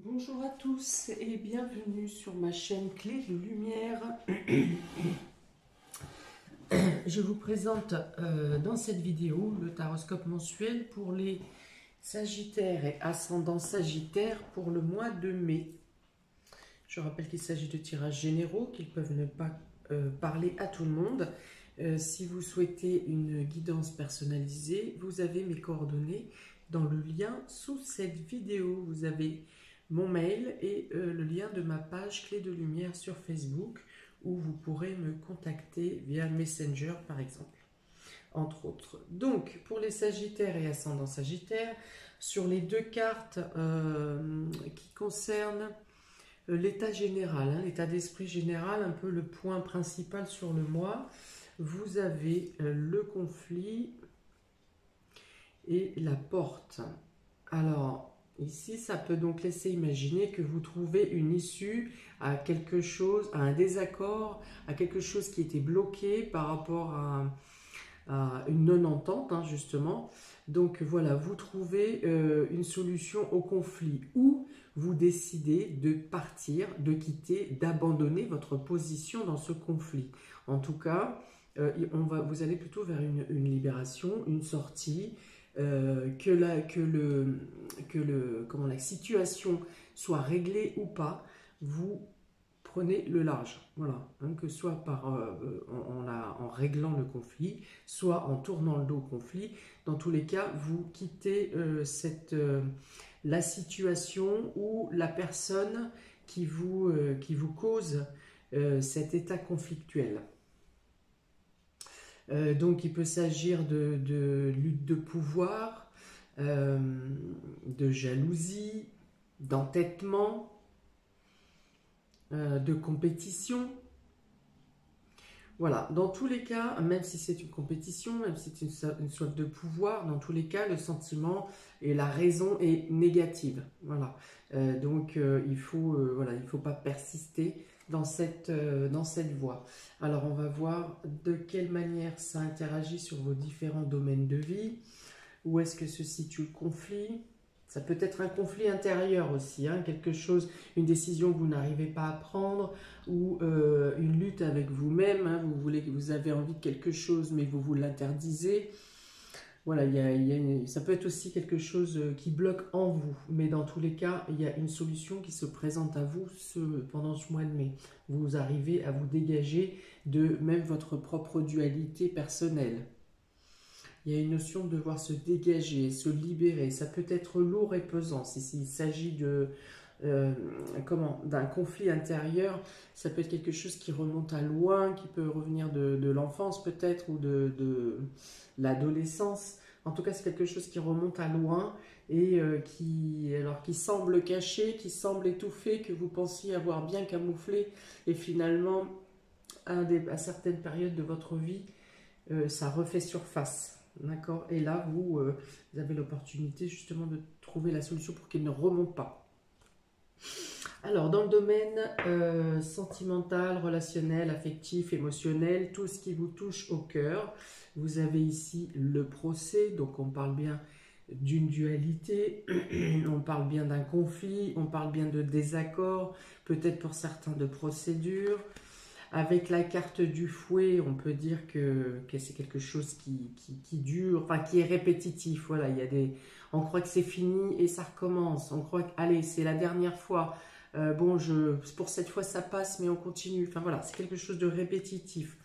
Bonjour à tous et bienvenue sur ma chaîne Clé de Lumière. Je vous présente dans cette vidéo le taroscope mensuel pour les Sagittaires et ascendants Sagittaires pour le mois de mai. Je rappelle qu'il s'agit de tirages généraux, qu'ils peuvent ne pas parler à tout le monde. Si vous souhaitez une guidance personnalisée, vous avez mes coordonnées dans le lien sous cette vidéo. Vous avez mon mail et le lien de ma page Clé de Lumière sur Facebook où vous pourrez me contacter via Messenger par exemple, entre autres. Donc, pour les Sagittaires et ascendants Sagittaires, sur les deux cartes qui concernent l'état général, l'état d'esprit général, un peu le point principal sur le mois, vous avez le conflit et la porte. Alors, ici, ça peut donc laisser imaginer que vous trouvez une issue à quelque chose, à un désaccord, à quelque chose qui était bloqué par rapport à une non-entente, justement. Donc voilà, vous trouvez une solution au conflit ou vous décidez de partir, de quitter, d'abandonner votre position dans ce conflit. En tout cas, vous allez plutôt vers une libération, une sortie, que la situation soit réglée ou pas, vous prenez le large. Voilà, que ce soit en réglant le conflit, soit en tournant le dos au conflit. Dans tous les cas, vous quittez la situation ou la personne qui vous cause cet état conflictuel. Donc il peut s'agir de lutte de pouvoir, de jalousie, d'entêtement, de compétition. Voilà, dans tous les cas, même si c'est une compétition, même si c'est une soif de pouvoir, dans tous les cas, le sentiment et la raison est négative. Voilà, donc il faut pas persister dans cette voie. Alors, on va voir de quelle manière ça interagit sur vos différents domaines de vie. Où est-ce que se situe le conflit? Ça peut être un conflit intérieur aussi, quelque chose, une décision que vous n'arrivez pas à prendre, ou une lutte avec vous-même, vous avez envie de quelque chose mais vous l'interdisez. Voilà, ça peut être aussi quelque chose qui bloque en vous, mais dans tous les cas, il y a une solution qui se présente à vous pendant ce mois de mai. Vous arrivez à vous dégager de même votre propre dualité personnelle. Il y a une notion de devoir se dégager, se libérer. Ça peut être lourd et pesant. S'il s'agit d'un conflit intérieur, ça peut être quelque chose qui remonte à loin, qui peut revenir de l'enfance peut-être ou de l'adolescence. En tout cas, c'est quelque chose qui remonte à loin et qui semble caché, qui semble étouffé, que vous pensiez avoir bien camouflé. Et finalement, à certaines périodes de votre vie, ça refait surface. D'accord. Et là, vous avez l'opportunité justement de trouver la solution pour qu'il ne remonte pas. Alors, dans le domaine sentimental, relationnel, affectif, émotionnel, tout ce qui vous touche au cœur, vous avez ici le procès. Donc, on parle bien d'une dualité, on parle bien d'un conflit, on parle bien de désaccord, peut-être pour certains de procédure. Avec la carte du fouet, on peut dire que c'est quelque chose qui dure, enfin qui est répétitif. Voilà, on croit que c'est fini et ça recommence. On croit que, allez, c'est la dernière fois. Pour cette fois ça passe, mais on continue. Enfin voilà, c'est quelque chose de répétitif.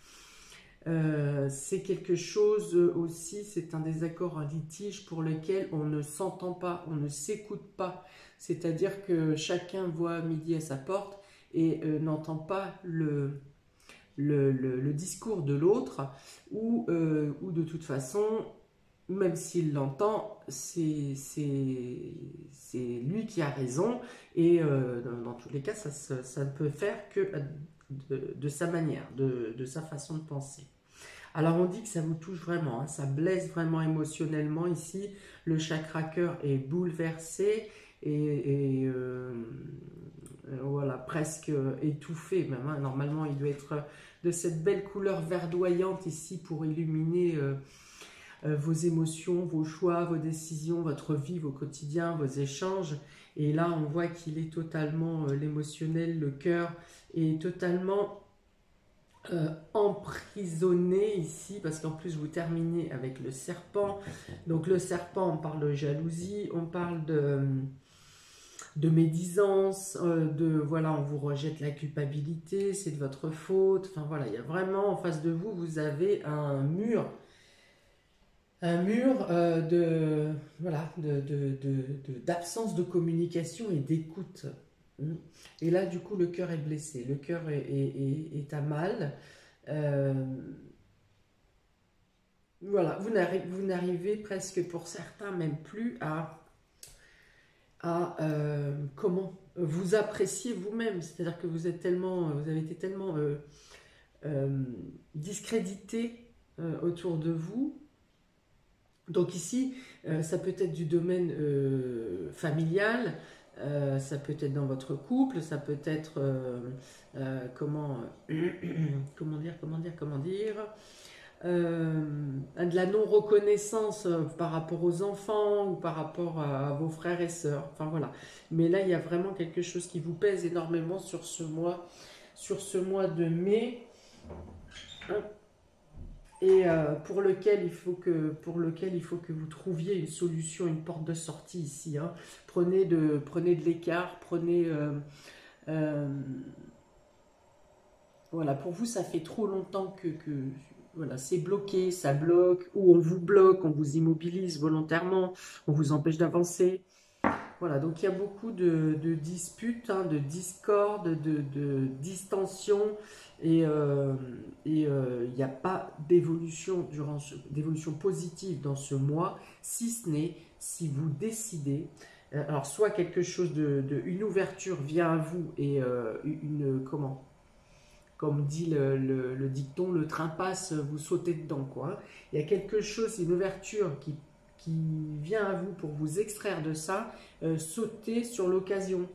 C'est quelque chose aussi, c'est un désaccord, un litige pour lequel on ne s'entend pas, on ne s'écoute pas. C'est-à-dire que chacun voit midi à sa porte et n'entend pas le discours de l'autre, ou de toute façon, même s'il l'entend, c'est lui qui a raison, et dans tous les cas, ça ne peut faire que de sa manière, de sa façon de penser. Alors on dit que ça vous touche vraiment, ça blesse vraiment émotionnellement ici, le chakra cœur est bouleversé, et voilà, presque étouffé même. Normalement, il doit être de cette belle couleur verdoyante ici pour illuminer vos émotions, vos choix, vos décisions, votre vie, vos quotidiens, vos échanges. Et là, on voit qu'il est totalement, l'émotionnel, le cœur est totalement emprisonné ici, parce qu'en plus vous terminez avec le serpent. Donc le serpent, on parle de jalousie, on parle de médisance, voilà, on vous rejette la culpabilité, c'est de votre faute. Enfin voilà, il y a vraiment en face de vous, vous avez un mur voilà, d'absence de communication et d'écoute. Et là, du coup, le cœur est blessé, le cœur est à mal. Euh, voilà, vous n'arrivez presque pour certains même plus à comment vous apprécier vous-même. C'est-à-dire que vous êtes tellement, vous avez été tellement euh, discrédité autour de vous. Donc ici, ça peut être du domaine familial, ça peut être dans votre couple, ça peut être comment dire, de la non-reconnaissance par rapport aux enfants ou par rapport à vos frères et sœurs. Enfin voilà. Mais là, il y a vraiment quelque chose qui vous pèse énormément sur ce mois de mai. Et pour lequel il faut que vous trouviez une solution, une porte de sortie ici. Hein. Prenez de l'écart, euh, voilà, pour vous, ça fait trop longtemps que voilà, c'est bloqué, ça bloque, ou on vous bloque, on vous immobilise volontairement, on vous empêche d'avancer. Voilà, donc il y a beaucoup de disputes, hein, de discordes, de distensions, et il n'y a pas d'évolution d'évolution positive dans ce mois, si ce n'est si vous décidez. Alors, soit quelque chose une ouverture vient à vous et comme dit le dicton, le train passe, vous sautez dedans, quoi. Il y a quelque chose, une ouverture qui vient à vous pour vous extraire de ça, sautez sur l'occasion.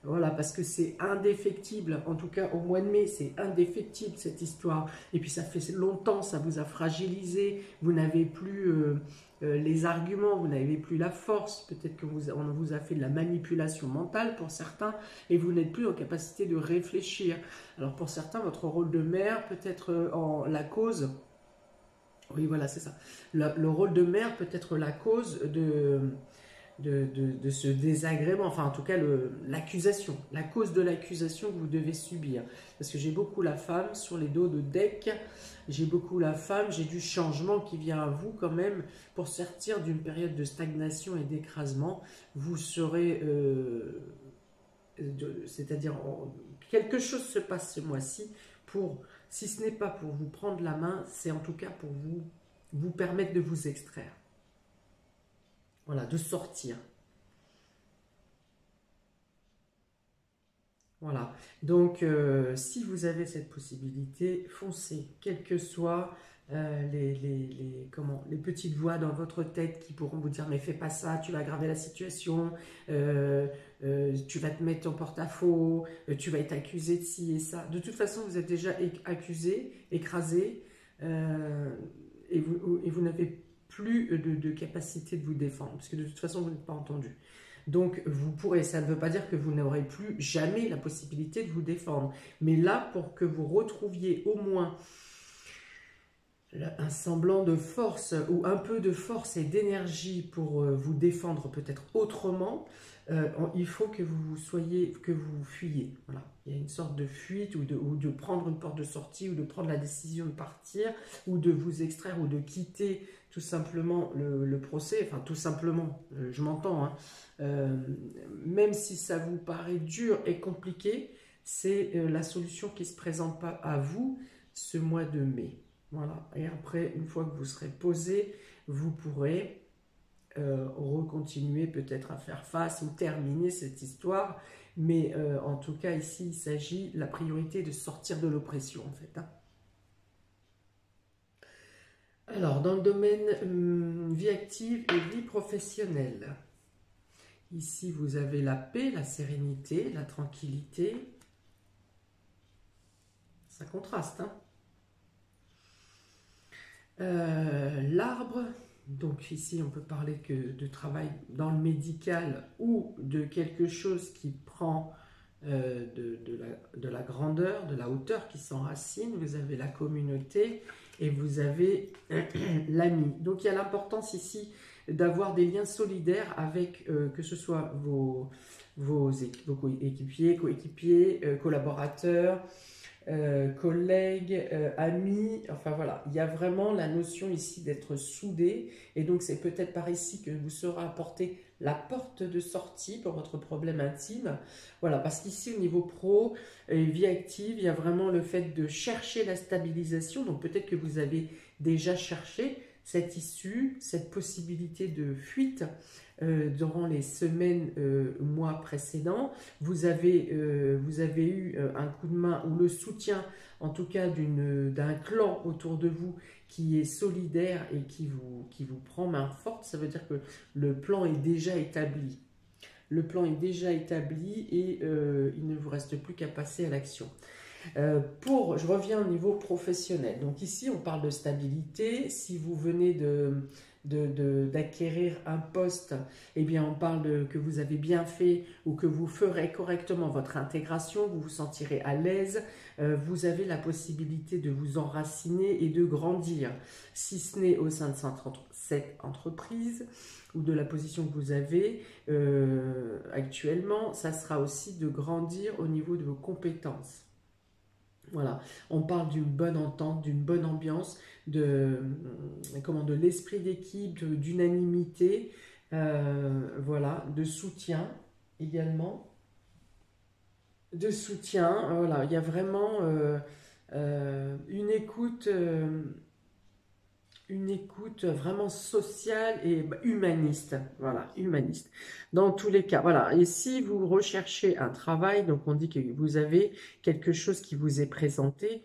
Voilà, parce que c'est indéfectible, en tout cas au mois de mai, c'est indéfectible cette histoire. Et puis ça fait longtemps, ça vous a fragilisé, vous n'avez plus les arguments, vous n'avez plus la force, peut-être on vous a fait de la manipulation mentale pour certains, et vous n'êtes plus en capacité de réfléchir. Alors pour certains, votre rôle de mère peut être la cause, oui voilà c'est ça, le rôle de mère peut être la cause de ce désagrément, enfin en tout cas l'accusation, la cause de l'accusation que vous devez subir. Parce que j'ai beaucoup la femme sur les dos de deck, j'ai beaucoup la femme, j'ai du changement qui vient à vous quand même pour sortir d'une période de stagnation et d'écrasement. Vous serez, c'est-à-dire quelque chose se passe ce mois-ci pour, si ce n'est pas pour vous prendre la main, c'est en tout cas pour vous permettre de vous extraire. Voilà, de sortir. Voilà. Donc, si vous avez cette possibilité, foncez, quelles que soient les petites voix dans votre tête qui pourront vous dire mais fais pas ça, tu vas aggraver la situation, tu vas te mettre en porte-à-faux, tu vas être accusé de ci et ça. De toute façon, vous êtes déjà accusé, écrasé, et vous n'avez plus de capacité de vous défendre, parce que de toute façon, vous n'êtes pas entendu. Donc, vous pourrez, ça ne veut pas dire que vous n'aurez plus jamais la possibilité de vous défendre. Mais là, pour que vous retrouviez au moins un semblant de force ou un peu de force et d'énergie pour vous défendre peut-être autrement, il faut que vous fuyiez. Voilà. Il y a une sorte de fuite ou de prendre une porte de sortie ou de prendre la décision de partir ou de vous extraire ou de quitter tout simplement le procès. Enfin, tout simplement, je m'entends. Hein. Même si ça vous paraît dur et compliqué, c'est la solution qui se présente pas à vous ce mois de mai. Voilà. Et après, une fois que vous serez posé, vous pourrez recontinuer peut-être à faire face ou terminer cette histoire. Mais en tout cas, ici, il s'agit, la priorité de sortir de l'oppression, en fait. Hein. Alors, dans le domaine vie active et vie professionnelle, ici, vous avez la paix, la sérénité, la tranquillité. Ça contraste, hein. L'arbre Donc ici, on peut parler que de travail dans le médical ou de quelque chose qui prend de la grandeur, de la hauteur, qui s'enracine. Vous avez la communauté et vous avez l'ami. Donc il y a l'importance ici d'avoir des liens solidaires avec, que ce soit vos équipiers, coéquipiers, collaborateurs, collègues, amis, enfin voilà, il y a vraiment la notion ici d'être soudé, et donc c'est peut-être par ici que vous sera apportée la porte de sortie pour votre problème intime, voilà, parce qu'ici au niveau pro et vie active, il y a vraiment le fait de chercher la stabilisation, donc peut-être que vous avez déjà cherché cette issue, cette possibilité de fuite, durant les semaines, mois précédents, vous avez eu un coup de main ou le soutien, en tout cas d'un clan autour de vous qui est solidaire et qui vous prend main forte. Ça veut dire que le plan est déjà établi. Le plan est déjà établi et il ne vous reste plus qu'à passer à l'action. Je reviens au niveau professionnel. Donc ici, on parle de stabilité. Si vous venez d'acquérir un poste, eh bien on parle que vous avez bien fait ou que vous ferez correctement votre intégration, vous vous sentirez à l'aise, vous avez la possibilité de vous enraciner et de grandir, si ce n'est au sein de cette entreprise ou de la position que vous avez actuellement, ça sera aussi de grandir au niveau de vos compétences. Voilà, on parle d'une bonne entente, d'une bonne ambiance, de l'esprit d'équipe, d'unanimité, voilà, de soutien également. De soutien, voilà, il y a vraiment une écoute vraiment sociale et humaniste, voilà, humaniste. Dans tous les cas, voilà. Et si vous recherchez un travail, donc on dit que vous avez quelque chose qui vous est présenté,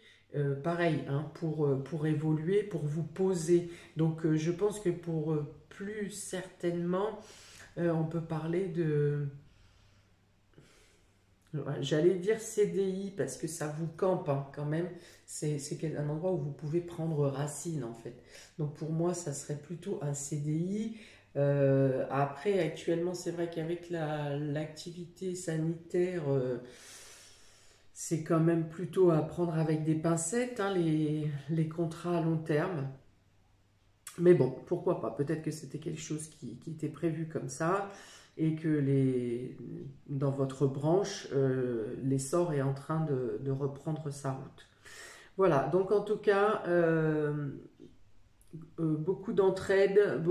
pareil, hein, pour évoluer, pour vous poser. Donc je pense que pour plus certainement, on peut parler de... J'allais dire CDI parce que ça vous campe, hein, quand même. C'est un endroit où vous pouvez prendre racine en fait. Donc pour moi, ça serait plutôt un CDI. Après, actuellement, c'est vrai qu'avec l'activité sanitaire, c'est quand même plutôt à prendre avec des pincettes, hein, les contrats à long terme. Mais bon, pourquoi pas? Peut-être que c'était quelque chose qui était prévu comme ça et que dans votre branche, l'essor est en train de reprendre sa route. Voilà, donc en tout cas, beaucoup d'entraide,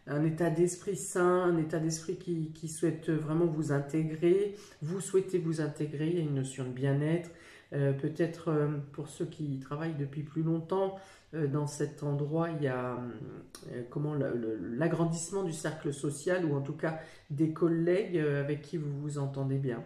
un état d'esprit sain, un état d'esprit qui souhaite vraiment vous intégrer. Vous souhaitez vous intégrer, il y a une notion de bien-être. Peut-être pour ceux qui travaillent depuis plus longtemps, dans cet endroit, il y a l'agrandissement du cercle social ou en tout cas des collègues avec qui vous vous entendez bien.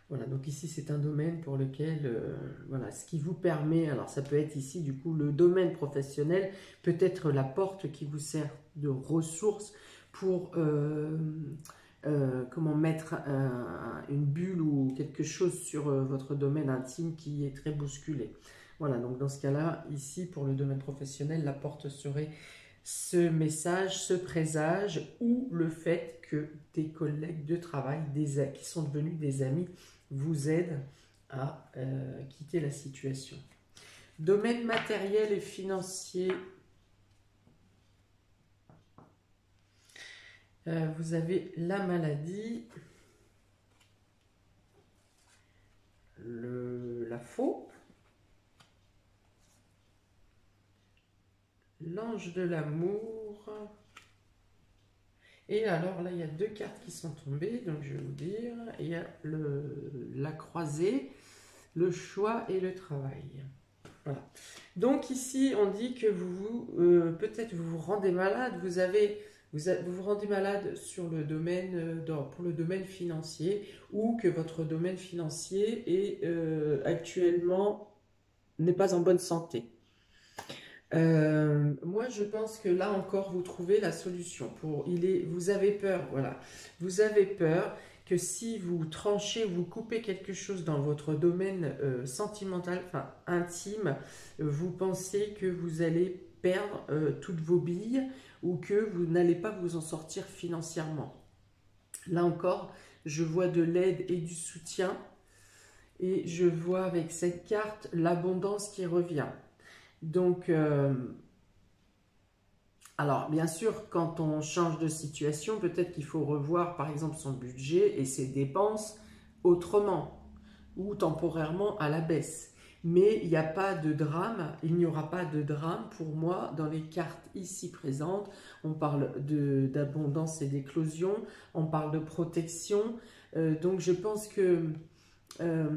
Voilà, donc ici c'est un domaine pour lequel, voilà, ce qui vous permet, alors ça peut être ici du coup le domaine professionnel, peut-être la porte qui vous sert de ressource pour mettre une bulle ou quelque chose sur votre domaine intime qui est très bousculé. Voilà, donc dans ce cas-là, ici pour le domaine professionnel, la porte serait ce message, ce présage ou le fait que des collègues de travail, qui sont devenus des amis, vous aident à quitter la situation. Domaine matériel et financier. Vous avez la maladie, la faux, l'ange de l'amour. Et alors là, il y a deux cartes qui sont tombées, donc je vais vous dire. Il y a la croisée, le choix et le travail. Voilà. Donc ici, on dit que peut-être vous vous rendez malade, vous vous rendez malade sur le domaine, pour le domaine financier, ou que votre domaine financier est actuellement n'est pas en bonne santé. Moi, je pense que là encore, vous trouvez la solution. Vous avez peur, voilà. Vous avez peur que si vous tranchez, vous coupez quelque chose dans votre domaine sentimental, enfin intime, vous pensez que vous allez perdre toutes vos billes ou que vous n'allez pas vous en sortir financièrement. Là encore, je vois de l'aide et du soutien et je vois avec cette carte l'abondance qui revient. Donc, alors bien sûr, quand on change de situation, peut-être qu'il faut revoir par exemple son budget et ses dépenses autrement ou temporairement à la baisse. Mais il n'y a pas de drame, il n'y aura pas de drame pour moi dans les cartes ici présentes. On parle d'abondance et d'éclosion, on parle de protection. Donc je pense que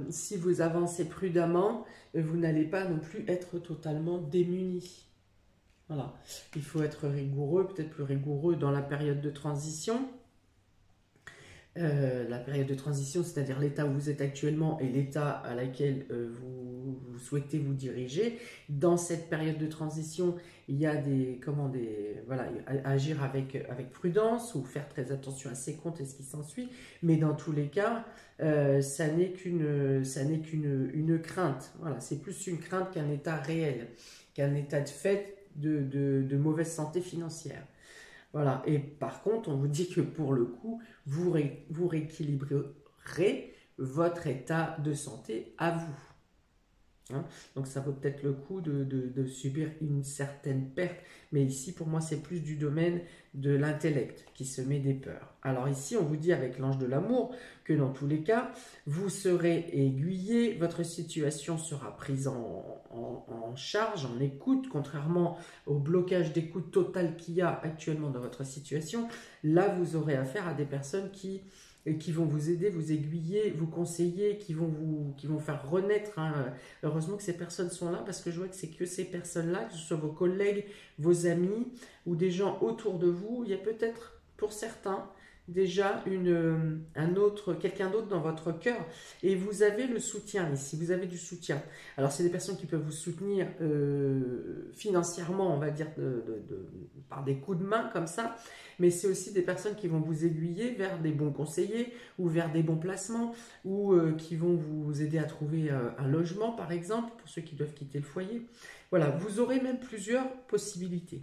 si vous avancez prudemment, vous n'allez pas non plus être totalement démunis. Voilà, il faut être rigoureux, peut-être plus rigoureux dans la période de transition. La période de transition, c'est-à-dire l'état où vous êtes actuellement et l'état à laquelle vous souhaitez vous diriger. Dans cette période de transition, il y a voilà, agir avec prudence ou faire très attention à ses comptes et ce qui s'ensuit. Mais dans tous les cas, ça n'est qu'une crainte. Voilà, c'est plus une crainte qu'un état réel, qu'un état de fait de mauvaise santé financière. Voilà, et par contre, on vous dit que pour le coup, vous rééquilibrerez votre état de santé à vous. Hein, donc ça vaut peut-être le coup de subir une certaine perte, mais ici pour moi c'est plus du domaine de l'intellect qui se met des peurs. Alors ici on vous dit avec l'ange de l'amour que dans tous les cas vous serez aiguillé, votre situation sera prise en charge, en écoute, contrairement au blocage d'écoute totale qu'il y a actuellement dans votre situation. Là vous aurez affaire à des personnes qui vont vous aider, vous aiguiller, vous conseiller, qui vont faire renaître. Hein. Heureusement que ces personnes sont là parce que je vois que c'est que ces personnes-là, que ce soit vos collègues, vos amis ou des gens autour de vous. Il y a peut-être pour certains déjà quelqu'un d'autre dans votre cœur et vous avez le soutien ici, vous avez du soutien. Alors c'est des personnes qui peuvent vous soutenir financièrement, on va dire par des coups de main comme ça, mais c'est aussi des personnes qui vont vous aiguiller vers des bons conseillers ou vers des bons placements ou qui vont vous aider à trouver un logement par exemple pour ceux qui doivent quitter le foyer. Voilà, vous aurez même plusieurs possibilités.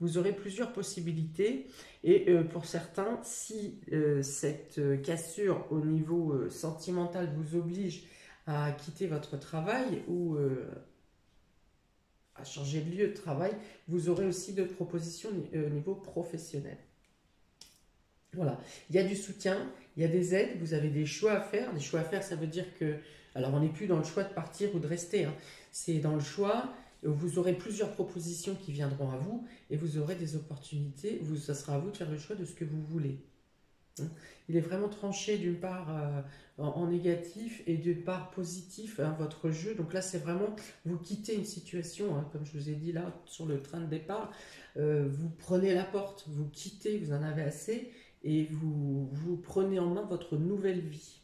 Vous aurez plusieurs possibilités et pour certains, si cette cassure au niveau sentimental vous oblige à quitter votre travail ou à changer de lieu de travail, vous aurez aussi d'autres propositions au niveau professionnel. Voilà, il y a du soutien, il y a des aides, vous avez des choix à faire. Des choix à faire, ça veut dire que, alors on n'est plus dans le choix de partir ou de rester, hein. C'est dans le choix. Vous aurez plusieurs propositions qui viendront à vous et vous aurez des opportunités. Ça sera à vous de faire le choix de ce que vous voulez. Il est vraiment tranché d'une part en négatif et d'une part positif, hein, votre jeu. Donc là, c'est vraiment, vous quittez une situation, hein, comme je vous ai dit là, sur le train de départ. Vous prenez la porte, vous quittez, vous en avez assez et vous prenez en main votre nouvelle vie.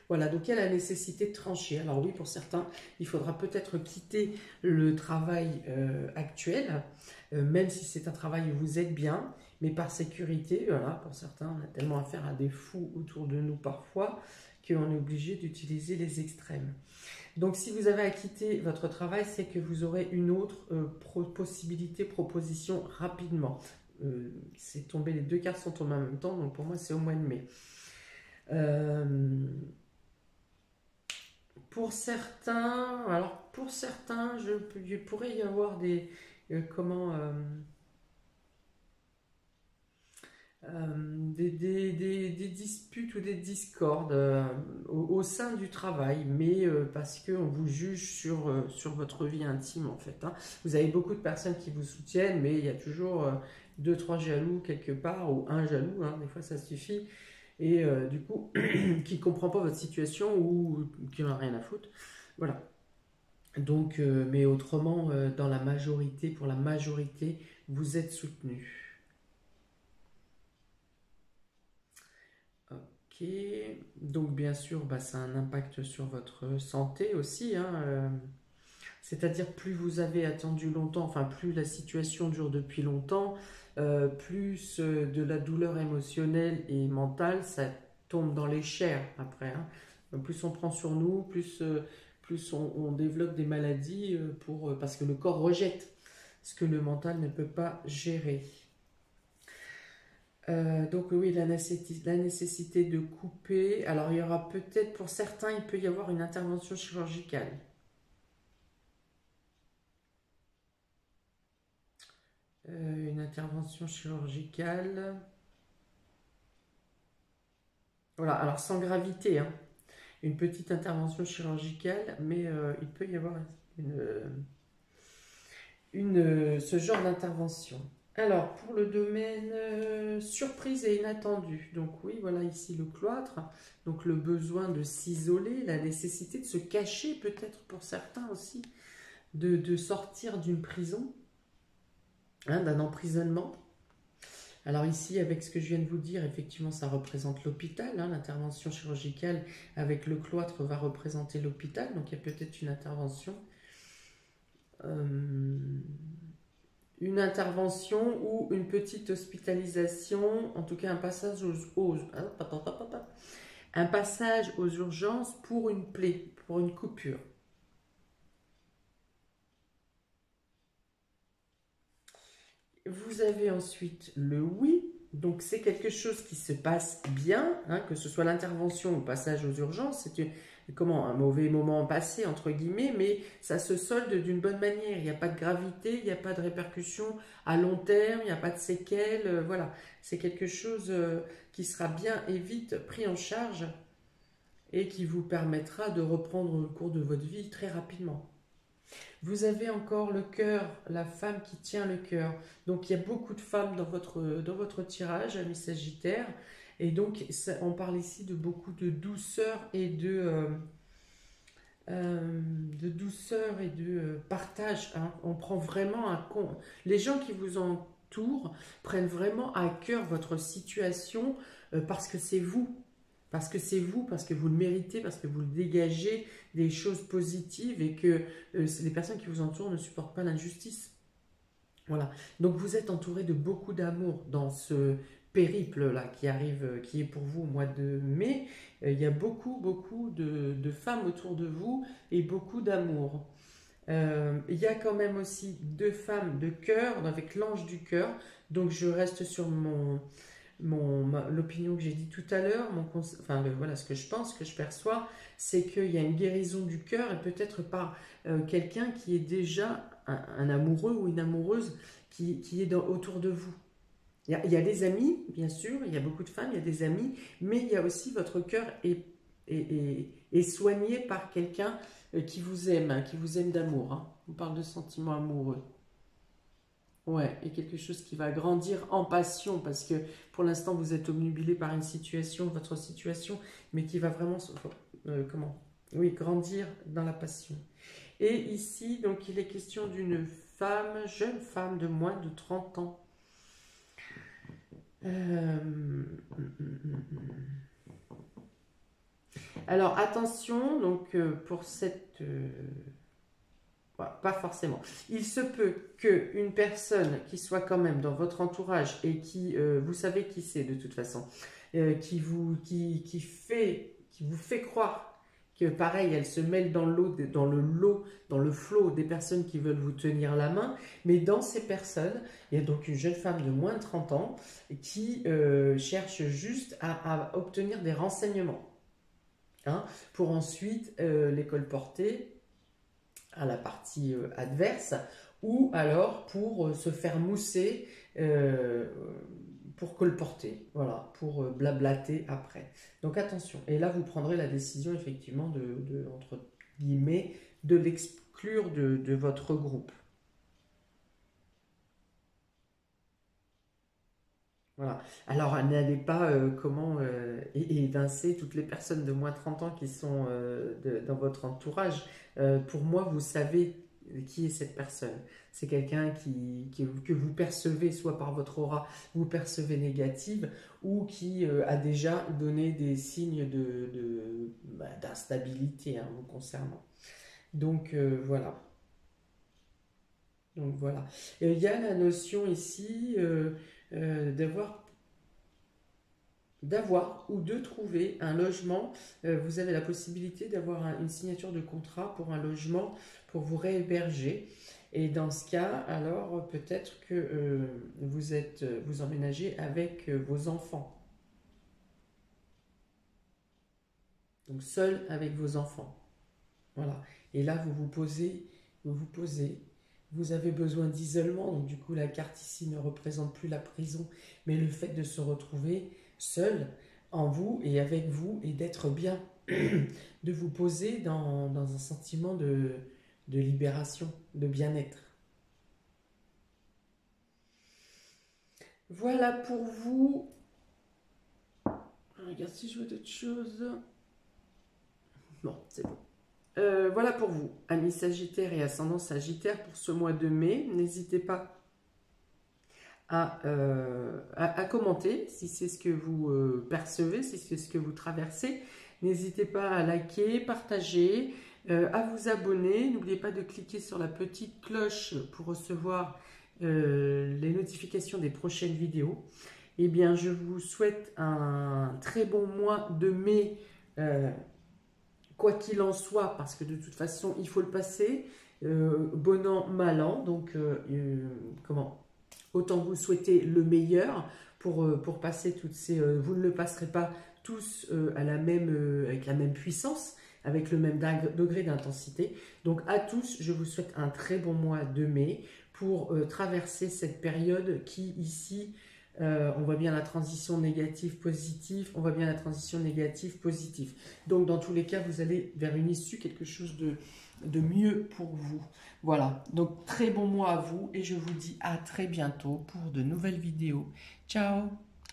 Voilà, donc il y a la nécessité de trancher. Alors oui, pour certains, il faudra peut-être quitter le travail actuel, même si c'est un travail où vous êtes bien, mais par sécurité. Voilà, pour certains, on a tellement affaire à des fous autour de nous parfois qu'on est obligé d'utiliser les extrêmes. Donc si vous avez à quitter votre travail, c'est que vous aurez une autre proposition rapidement. C'est tombé, les deux cartes sont tombées en même temps, donc pour moi c'est au mois de mai. Pour certains, il pourrait y avoir des disputes ou des discordes au sein du travail, mais parce qu'on vous juge sur votre vie intime en fait. Hein. Vous avez beaucoup de personnes qui vous soutiennent, mais il y a toujours 2-3 jaloux quelque part, ou un jaloux, hein, des fois ça suffit. Et du coup, qui ne comprend pas votre situation ou qui n'en a rien à foutre. Voilà. Donc, mais autrement, dans la majorité, pour la majorité, vous êtes soutenu. Ok. Donc, bien sûr, bah, ça a un impact sur votre santé aussi. Hein, c'est-à-dire, plus vous avez attendu longtemps, enfin, plus la situation dure depuis longtemps, plus de la douleur émotionnelle et mentale, ça tombe dans les chairs après. Hein. Plus on prend sur nous, plus on développe des maladies parce que le corps rejette. ce que le mental ne peut pas gérer. Donc oui, la nécessité de couper. Alors il y aura peut-être, pour certains, il peut y avoir une intervention chirurgicale. Une intervention chirurgicale. Voilà, alors sans gravité, hein. Une petite intervention chirurgicale, mais il peut y avoir ce genre d'intervention. Alors, pour le domaine surprise et inattendu, donc oui, voilà ici le cloître, donc le besoin de s'isoler, la nécessité de se cacher peut-être pour certains aussi, de sortir d'une prison, hein, d'un emprisonnement. Alors ici, avec ce que je viens de vous dire, effectivement, ça représente l'hôpital, hein, l'intervention chirurgicale avec le cloître va représenter l'hôpital, donc il y a peut-être une intervention ou une petite hospitalisation, en tout cas un passage un passage aux urgences pour une plaie, pour une coupure. Vous avez ensuite le oui, donc c'est quelque chose qui se passe bien, hein, que ce soit l'intervention ou le passage aux urgences, c'est un mauvais moment passé, entre guillemets, mais ça se solde d'une bonne manière. Il n'y a pas de gravité, il n'y a pas de répercussions à long terme, il n'y a pas de séquelles, voilà. C'est quelque chose qui sera bien et vite pris en charge et qui vous permettra de reprendre le cours de votre vie très rapidement. Vous avez encore le cœur, la femme qui tient le cœur. Donc il y a beaucoup de femmes dans votre tirage, amis Sagittaire. Et donc on parle ici de beaucoup de douceur et de partage, hein. On prend vraiment les gens qui vous entourent prennent vraiment à cœur votre situation parce que c'est vous. Parce que c'est vous, parce que vous le méritez, parce que vous le dégagez des choses positives et que les personnes qui vous entourent ne supportent pas l'injustice. Voilà. Donc vous êtes entouré de beaucoup d'amour dans ce périple-là qui arrive, qui est pour vous au mois de mai. Il y a beaucoup, beaucoup de femmes autour de vous et beaucoup d'amour. Il y a quand même aussi deux femmes de cœur, avec l'ange du cœur. Donc je reste sur l'opinion que j'ai dit tout à l'heure, voilà ce que je pense, ce que je perçois, c'est qu'il y a une guérison du cœur et peut-être par quelqu'un qui est déjà un amoureux ou une amoureuse qui est autour de vous. Il y a des amis, bien sûr, il y a beaucoup de femmes, il y a des amis, mais il y a aussi votre cœur est soigné par quelqu'un qui vous aime, hein, qui vous aime d'amour, hein. On parle de sentiments amoureux. Ouais, et quelque chose qui va grandir en passion, parce que pour l'instant vous êtes obnubilé par une situation, votre situation, mais qui va vraiment, Oui, grandir dans la passion. Et ici, donc, il est question d'une femme, jeune femme de moins de 30 ans. Alors, attention, donc, pour cette... pas forcément. Il se peut qu'une personne qui soit quand même dans votre entourage et qui, vous savez qui c'est de toute façon, qui vous fait croire que pareil, elle se mêle dans le flot des personnes qui veulent vous tenir la main, mais dans ces personnes, il y a donc une jeune femme de moins de 30 ans qui cherche juste à obtenir des renseignements, hein, pour ensuite les colporter à la partie adverse, ou alors pour se faire mousser, pour colporter, voilà, pour blablater après. Donc attention, et là vous prendrez la décision effectivement entre guillemets, de l'exclure de votre groupe. Voilà. Alors, n'allez pas évincer toutes les personnes de moins de 30 ans qui sont dans votre entourage. Pour moi, vous savez qui est cette personne. C'est quelqu'un que vous percevez, soit par votre aura, vous percevez négative, ou qui a déjà donné des signes d'instabilité, hein, vous concernant. Donc, voilà. Donc, voilà. Il y a la notion ici d'avoir ou de trouver un logement. Vous avez la possibilité d'avoir une signature de contrat pour un logement pour vous réhéberger. Et dans ce cas, alors peut-être que vous emménagez avec vos enfants. Donc seul avec vos enfants. Voilà. Et là, vous avez besoin d'isolement. Donc du coup, la carte ici ne représente plus la prison, mais le fait de se retrouver seul en vous et avec vous et d'être bien, de vous poser dans un sentiment de libération, de bien-être. Voilà pour vous. Regarde si je vois d'autres choses. Non, c'est bon. Voilà pour vous, amis Sagittaire et ascendant Sagittaire, pour ce mois de mai. N'hésitez pas à commenter si c'est ce que vous percevez, si c'est ce que vous traversez. N'hésitez pas à liker, partager, à vous abonner. N'oubliez pas de cliquer sur la petite cloche pour recevoir les notifications des prochaines vidéos. Eh bien, je vous souhaite un très bon mois de mai, quoi qu'il en soit, parce que de toute façon, il faut le passer, bon an, mal an. Donc, autant vous souhaiter le meilleur pour passer toutes ces... vous ne le passerez pas tous avec la même puissance, avec le même degré d'intensité. Donc à tous, je vous souhaite un très bon mois de mai pour traverser cette période qui ici, on voit bien la transition négative-positive, on voit bien la transition négative-positive. Donc dans tous les cas, vous allez vers une issue, quelque chose de mieux pour vous. Voilà, donc très bon mois à vous et je vous dis à très bientôt pour de nouvelles vidéos. Ciao!